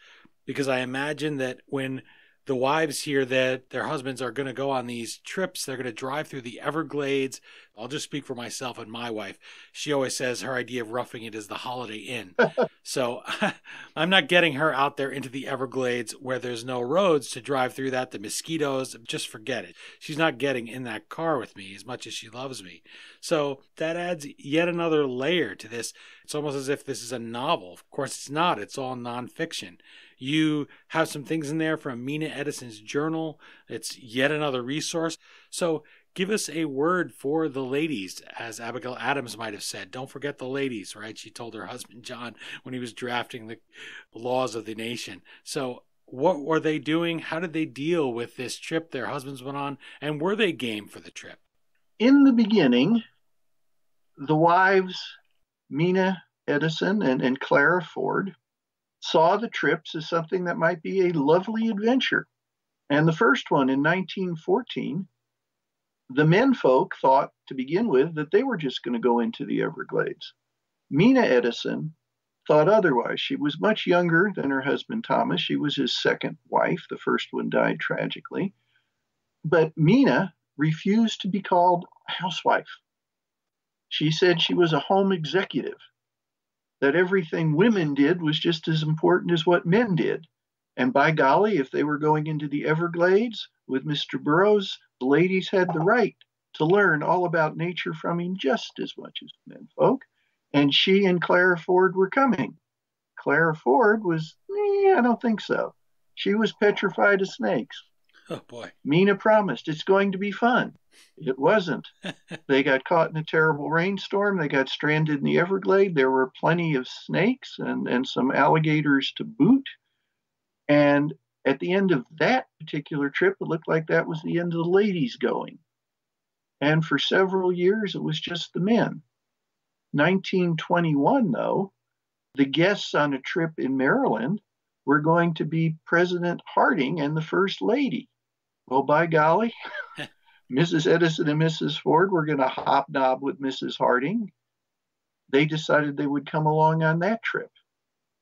because I imagine that when the wives hear that their husbands are going to go on these trips, they're going to drive through the Everglades. I'll just speak for myself and my wife. She always says her idea of roughing it is the Holiday Inn. So I'm not getting her out there into the Everglades where there's no roads to drive through that, the mosquitoes, just forget it. She's not getting in that car with me as much as she loves me. So that adds yet another layer to this. It's almost as if this is a novel. Of course it's not. It's all nonfiction. You have some things in there from Mina Edison's journal. It's yet another resource. So give us a word for the ladies, as Abigail Adams might have said. Don't forget the ladies, right? She told her husband, John, when he was drafting the laws of the nation. So what were they doing? How did they deal with this trip their husbands went on? And were they game for the trip? In the beginning, the wives, Mina Edison and Clara Ford, saw the trips as something that might be a lovely adventure. And the first one in 1914, the menfolk thought to begin with that they were just going to go into the Everglades. Mina Edison thought otherwise. She was much younger than her husband Thomas. She was his second wife. The first one died tragically. But Mina refused to be called housewife. She said she was a home executive, that everything women did was just as important as what men did. And by golly, if they were going into the Everglades with Mr. Burroughs, the ladies had the right to learn all about nature from him just as much as menfolk. And she and Clara Ford were coming. Clara Ford was, I don't think so. She was petrified of snakes. Oh, boy. Mina promised it's going to be fun. It wasn't. They got caught in a terrible rainstorm. They got stranded in the Everglades. There were plenty of snakes and some alligators to boot. And at the end of that particular trip, it looked like that was the end of the ladies going. And for several years, it was just the men. 1921, though, the guests on a trip in Maryland were going to be President Harding and the First Lady. Well, by golly, Mrs. Edison and Mrs. Ford were going to hobnob with Mrs. Harding. They decided they would come along on that trip.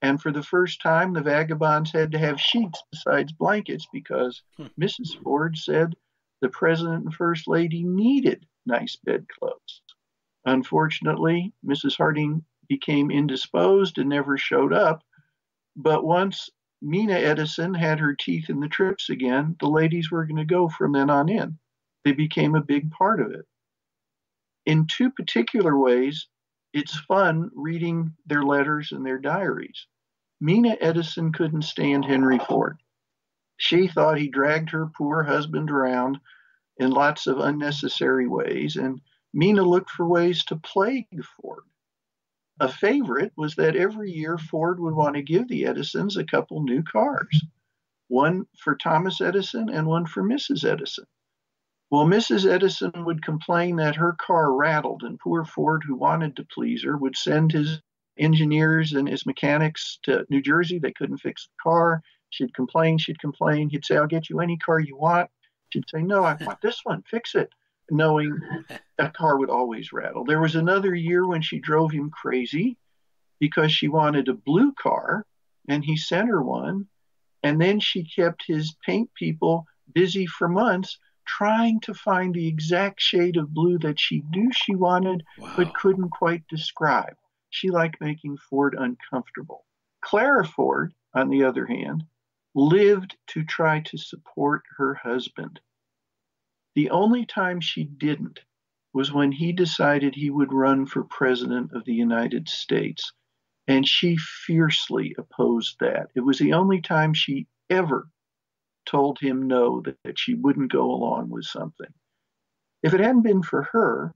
And for the first time, the Vagabonds had to have sheets besides blankets because Mrs. Ford said the President and First Lady needed nice bedclothes. Unfortunately, Mrs. Harding became indisposed and never showed up. But once Mina Edison had her teeth in the trips again, the ladies were going to go from then on in. They became a big part of it. In two particular ways, it's fun reading their letters and their diaries. Mina Edison couldn't stand Henry Ford. She thought he dragged her poor husband around in lots of unnecessary ways, and Mina looked for ways to plague Ford. A favorite was that every year Ford would want to give the Edisons a couple new cars, one for Thomas Edison and one for Mrs. Edison. Well, Mrs. Edison would complain that her car rattled, and poor Ford, who wanted to please her, would send his engineers and his mechanics to New Jersey. They couldn't fix the car. She'd complain. He'd say, I'll get you any car you want. She'd say, no, I want this one. Fix it. Knowing that car would always rattle. There was another year when she drove him crazy because she wanted a blue car, and he sent her one. And then she kept his paint people busy for months trying to find the exact shade of blue that she knew she wanted, but couldn't quite describe. She liked making Ford uncomfortable. Clara Ford, on the other hand, lived to try to support her husband. The only time she didn't was when he decided he would run for president of the United States. And she fiercely opposed that. It was the only time she ever told him no, that she wouldn't go along with something. If it hadn't been for her,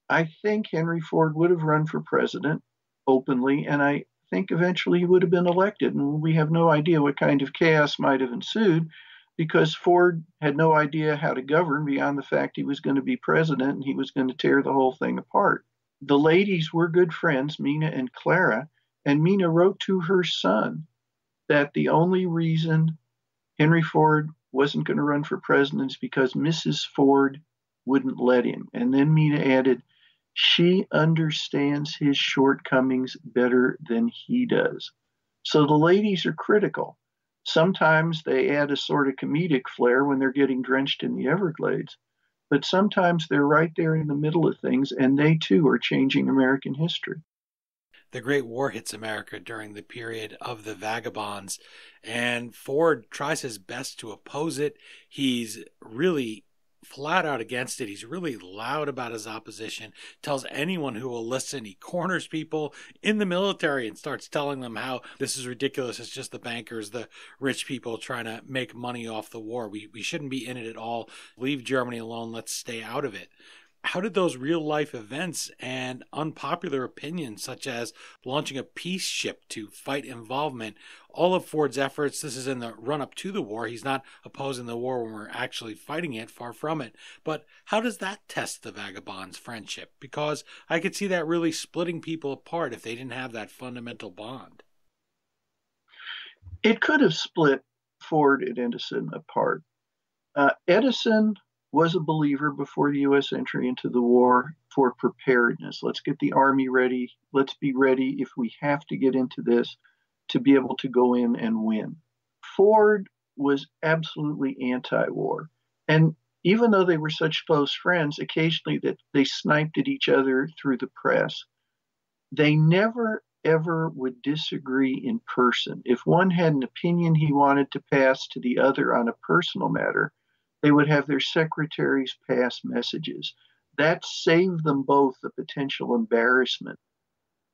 I think Henry Ford would have run for president openly, and I think eventually he would have been elected. And we have no idea what kind of chaos might have ensued because Ford had no idea how to govern beyond the fact he was going to be president and he was going to tear the whole thing apart. The ladies were good friends, Mina and Clara, and Mina wrote to her son that the only reason Henry Ford wasn't going to run for president is because Mrs. Ford wouldn't let him. And then Mina added, she understands his shortcomings better than he does. So the ladies are critical. Sometimes they add a sort of comedic flair when they're getting drenched in the Everglades, but sometimes they're right there in the middle of things, and they too are changing American history. The Great War hits America during the period of the Vagabonds, and Ford tries his best to oppose it. He's really flat out against it. He's really loud about his opposition, tells anyone who will listen. He corners people in the military and starts telling them how this is ridiculous. It's just the bankers, the rich people trying to make money off the war. We shouldn't be in it at all. Leave Germany alone. Let's stay out of it. How did those real life events and unpopular opinions, such as launching a peace ship to fight involvement, all of Ford's efforts, this is in the run up to the war. He's not opposing the war when we're actually fighting it, far from it. But how does that test the Vagabonds' friendship? Because I could see that really splitting people apart if they didn't have that fundamental bond. It could have split Ford and Edison apart. Edison was a believer before the U.S. entry into the war for preparedness. Let's get the army ready. Let's be ready if we have to get into this to be able to go in and win. Ford was absolutely anti-war. And even though they were such close friends, occasionally that they sniped at each other through the press, they never, ever would disagree in person. If one had an opinion he wanted to pass to the other on a personal matter, they would have their secretaries pass messages. That saved them both the potential embarrassment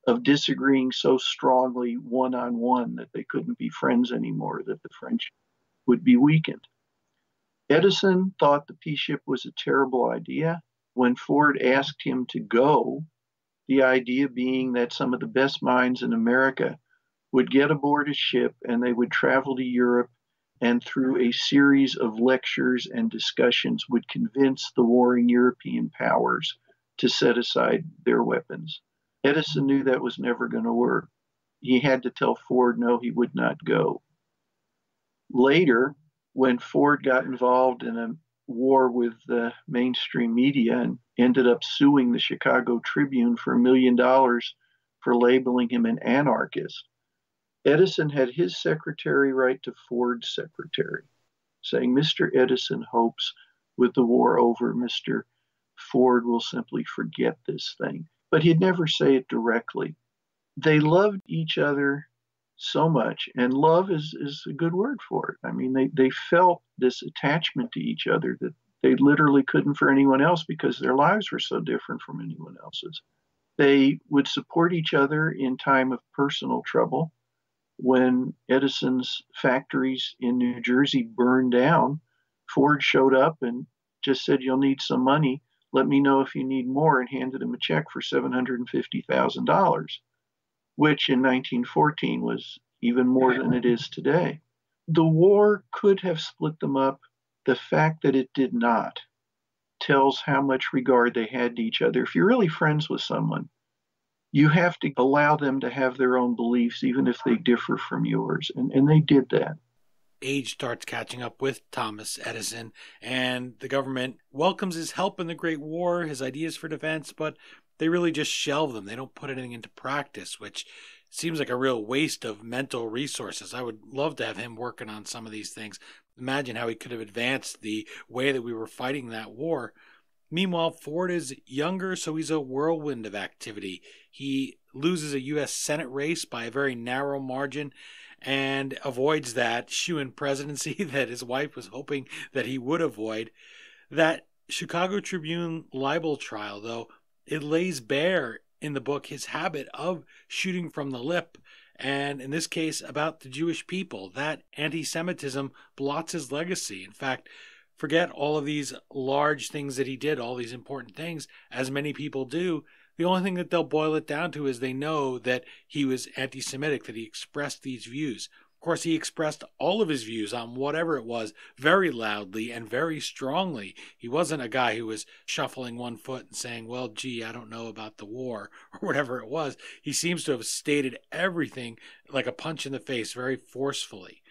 of disagreeing so strongly one-on-one that they couldn't be friends anymore, that the friendship would be weakened. Edison thought the peace ship was a terrible idea. When Ford asked him to go, the idea being that some of the best minds in America would get aboard a ship and they would travel to Europe and through a series of lectures and discussions would convince the warring European powers to set aside their weapons. Edison knew that was never going to work. He had to tell Ford no, he would not go. Later, when Ford got involved in a war with the mainstream media and ended up suing the Chicago Tribune for $1 million for labeling him an anarchist, Edison had his secretary write to Ford's secretary saying, Mr. Edison hopes with the war over, Mr. Ford will simply forget this thing. But he'd never say it directly. They loved each other so much, and love is a good word for it. I mean, they felt this attachment to each other that they literally couldn't for anyone else because their lives were so different from anyone else's. They would support each other in time of personal trouble. When Edison's factories in New Jersey burned down, Ford showed up and just said, you'll need some money. Let me know if you need more, and handed him a check for $750,000, which in 1914 was even more than it is today. The war could have split them up. The fact that it did not tells how much regard they had to each other. If you're really friends with someone, you have to allow them to have their own beliefs, even if they differ from yours. And they did that. Age starts catching up with Thomas Edison, and the government welcomes his help in the Great War, his ideas for defense, but they really just shelve them. They don't put anything into practice, which seems like a real waste of mental resources. I would love to have him working on some of these things. Imagine how he could have advanced the way that we were fighting that war. Meanwhile, Ford is younger, so he's a whirlwind of activity. He loses a U.S. Senate race by a very narrow margin and avoids that shoo-in presidency that his wife was hoping that he would avoid. That Chicago Tribune libel trial, though, it lays bare in the book his habit of shooting from the lip, and in this case about the Jewish people. That anti-Semitism blots his legacy. In fact, forget all of these large things that he did, all these important things, as many people do. The only thing that they'll boil it down to is they know that he was anti-Semitic, that he expressed these views. Of course, he expressed all of his views on whatever it was very loudly and very strongly. He wasn't a guy who was shuffling one foot and saying, well, gee, I don't know about the war, or whatever it was. He seems to have stated everything like a punch in the face, very forcefully.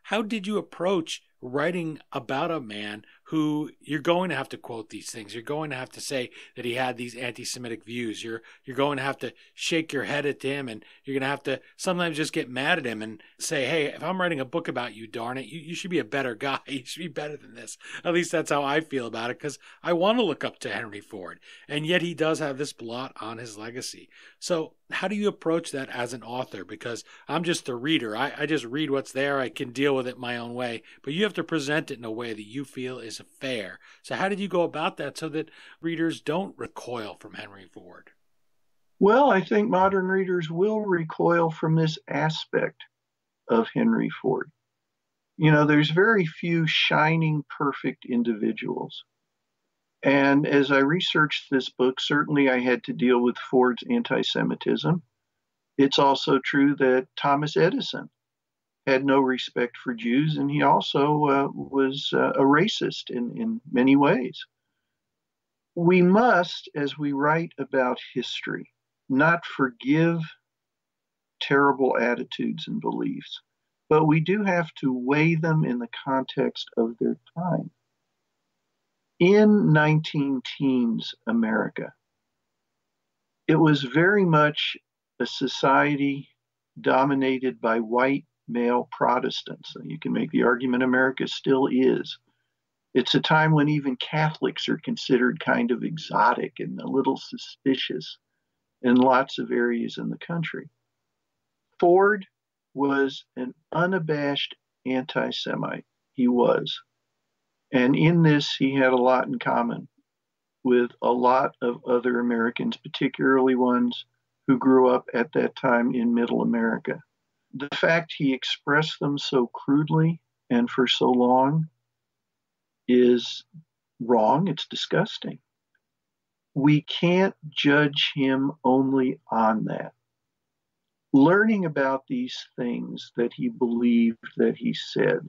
How did you approach writing about a man who you're going to have to quote these things? You're going to have to say that he had these anti-Semitic views. You're going to have to shake your head at him, and you're going to have to sometimes just get mad at him and say, hey, if I'm writing a book about you, darn it, you should be a better guy. You should be better than this. At least that's how I feel about it, because I want to look up to Henry Ford. And yet he does have this blot on his legacy. So how do you approach that as an author? Because I'm just a reader. I just read what's there. I can deal with it my own way. But you have have to present it in a way that you feel is fair. So how did you go about that so that readers don't recoil from Henry Ford? Well, I think modern readers will recoil from this aspect of Henry Ford. There's very few shining, perfect individuals. And as I researched this book, certainly I had to deal with Ford's anti-Semitism. It's also true that Thomas Edison had no respect for Jews, and he also was a racist in many ways. We must, as we write about history, not forgive terrible attitudes and beliefs, but we do have to weigh them in the context of their time. In 19-teens America, it was very much a society dominated by white male Protestants. You can make the argument America still is. It's a time when even Catholics are considered kind of exotic and a little suspicious in lots of areas in the country. Ford was an unabashed anti-Semite. He was. And in this, he had a lot in common with a lot of other Americans, particularly ones who grew up at that time in Middle America. The fact he expressed them so crudely and for so long is wrong. It's disgusting. We can't judge him only on that. Learning about these things that he believed, that he said,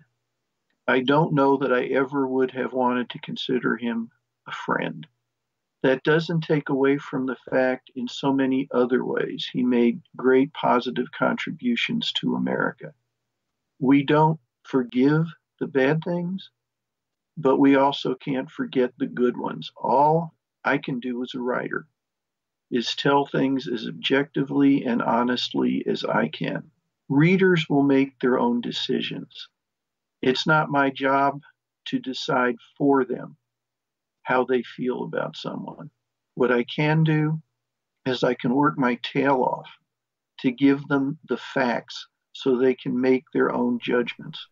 I don't know that I ever would have wanted to consider him a friend. That doesn't take away from the fact in so many other ways he made great positive contributions to America. We don't forgive the bad things, but we also can't forget the good ones. All I can do as a writer is tell things as objectively and honestly as I can. Readers will make their own decisions. It's not my job to decide for them how they feel about someone. What I can do is I can work my tail off to give them the facts so they can make their own judgments.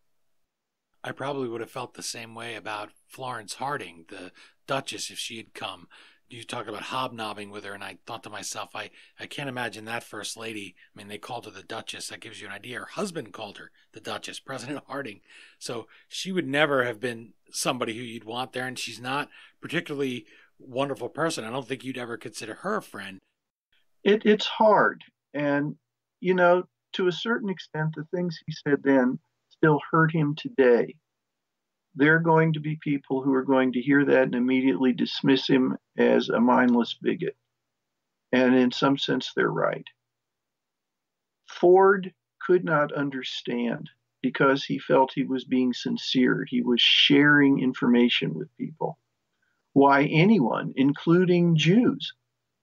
I probably would have felt the same way about Florence Harding, the Duchess, if she had come. You talk about hobnobbing with her, and I thought to myself, I can't imagine that First Lady. I mean, they called her the Duchess. That gives you an idea. Her husband called her the Duchess, President Harding. So she would never have been somebody who you'd want there, and she's not particularly wonderful person. I don't think you'd ever consider her a friend. It's hard. And, to a certain extent, the things he said then still hurt him today. There are going to be people who are going to hear that and immediately dismiss him as a mindless bigot. And in some sense, they're right. Ford could not understand because he felt he was being sincere. He was sharing information with people. Why anyone, including Jews,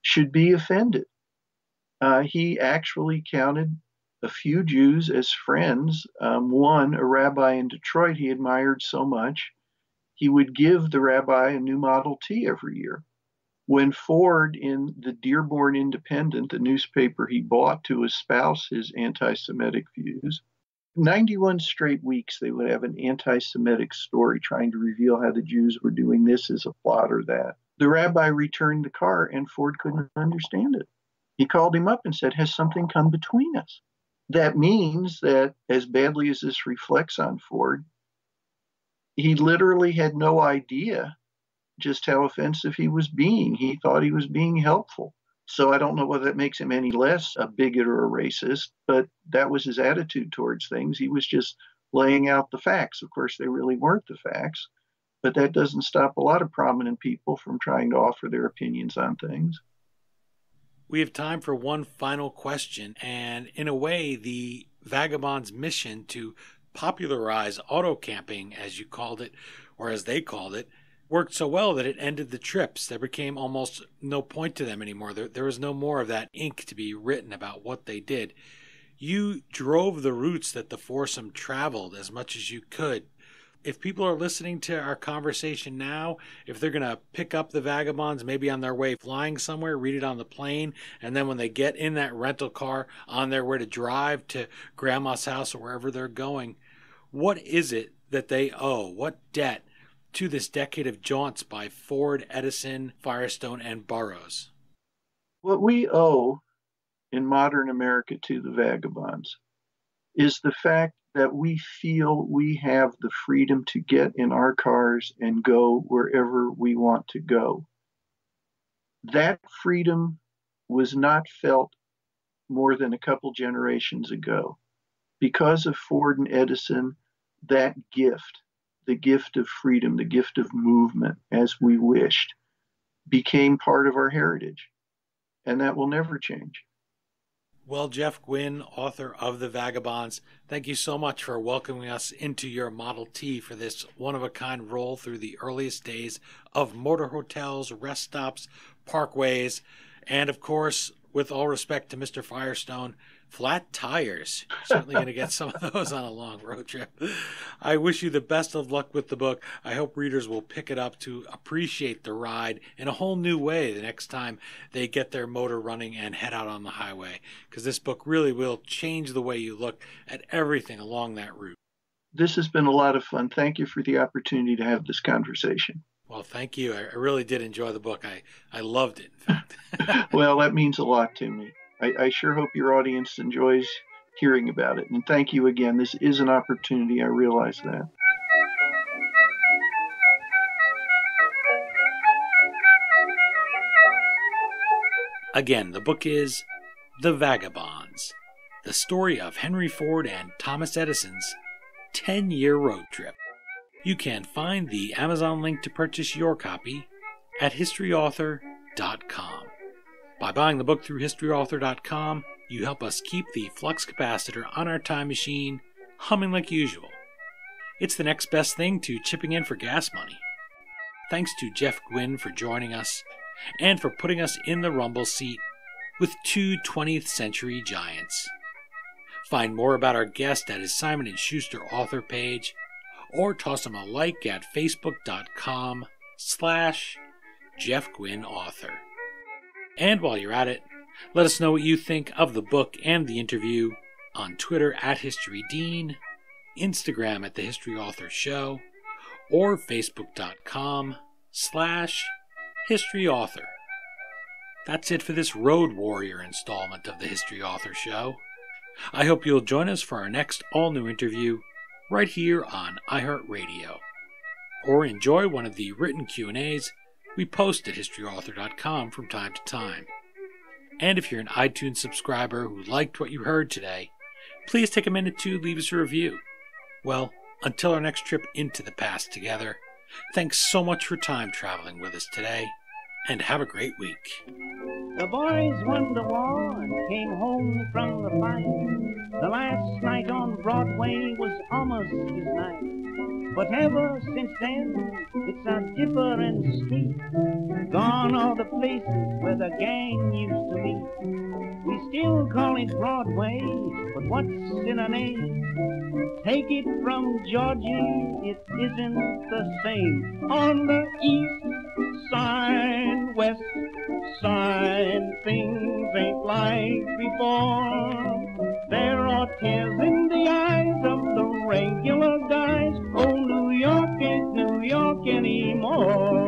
should be offended. He actually counted a few Jews as friends. One, a rabbi in Detroit he admired so much, he would give the rabbi a new Model T every year. When Ford, in the Dearborn Independent, the newspaper he bought to espouse his anti-Semitic views, 91 straight weeks they would have an anti-Semitic story trying to reveal how the Jews were doing this as a plot or that. The rabbi returned the car and Ford couldn't understand it. He called him up and said, "Has something come between us?" That means that, as badly as this reflects on Ford, he literally had no idea just how offensive he was being. He thought he was being helpful. So I don't know whether that makes him any less a bigot or a racist, but that was his attitude towards things. He was just laying out the facts. Of course, they really weren't the facts, but that doesn't stop a lot of prominent people from trying to offer their opinions on things. We have time for one final question, and in a way, the Vagabonds' mission to popularize auto camping, as you called it, or as they called it, worked so well that it ended the trips. There became almost no point to them anymore. There was no more of that ink to be written about what they did. You drove the routes that the foursome traveled as much as you could. If people are listening to our conversation now, if they're going to pick up the Vagabonds, maybe on their way flying somewhere, read it on the plane, and then when they get in that rental car on their way to drive to grandma's house or wherever they're going, what is it that they owe, what debt, to this decade of jaunts by Ford, Edison, Firestone, and Burroughs? What we owe in modern America to the Vagabonds is the fact that we feel we have the freedom to get in our cars and go wherever we want to go. That freedom was not felt more than a couple generations ago. Because of Ford and Edison, that gift, the gift of freedom, the gift of movement as we wished, became part of our heritage. And that will never change. Well, Jeff Guinn, author of The Vagabonds, thank you so much for welcoming us into your Model T for this one-of-a-kind roll through the earliest days of motor hotels, rest stops, parkways, and, of course, with all respect to Mr. Firestone, flat tires. Certainly going to get some of those on a long road trip. I wish you the best of luck with the book. I hope readers will pick it up to appreciate the ride in a whole new way the next time they get their motor running and head out on the highway, because this book really will change the way you look at everything along that route. This has been a lot of fun. Thank you for the opportunity to have this conversation. Well, thank you. I really did enjoy the book. I loved it, in fact. Well, that means a lot to me. I sure hope your audience enjoys hearing about it. And thank you again. This is an opportunity. I realize that. Again, the book is The Vagabonds, the story of Henry Ford and Thomas Edison's 10-year road trip. You can find the Amazon link to purchase your copy at historyauthor.com. By buying the book through historyauthor.com, you help us keep the flux capacitor on our time machine humming like usual. It's the next best thing to chipping in for gas money. Thanks to Jeff Guinn for joining us and for putting us in the rumble seat with two 20th century giants. Find more about our guest at his Simon & Schuster author page, or toss him a like at facebook.com/Jeff Guinn author. And while you're at it, let us know what you think of the book and the interview on Twitter at HistoryDean, Instagram at The History Author Show, or facebook.com/HistoryAuthor. That's it for this Road Warrior installment of The History Author Show. I hope you'll join us for our next all-new interview right here on iHeartRadio, or enjoy one of the written Q&As we post at historyauthor.com from time to time. And if you're an iTunes subscriber who liked what you heard today, please take a minute to leave us a review. Well, until our next trip into the past together, thanks so much for time traveling with us today, and have a great week. The boys won the war and came home from the fight. The last night on Broadway was almost his night. But ever since then, it's a different street. Gone are the places where the gang used to meet. We still call it Broadway, but what's in a name? Take it from Georgie, it isn't the same. On the east side, west side, things ain't like before. There are tears in the eyes of the regular guys. Oh, New York ain't New York anymore.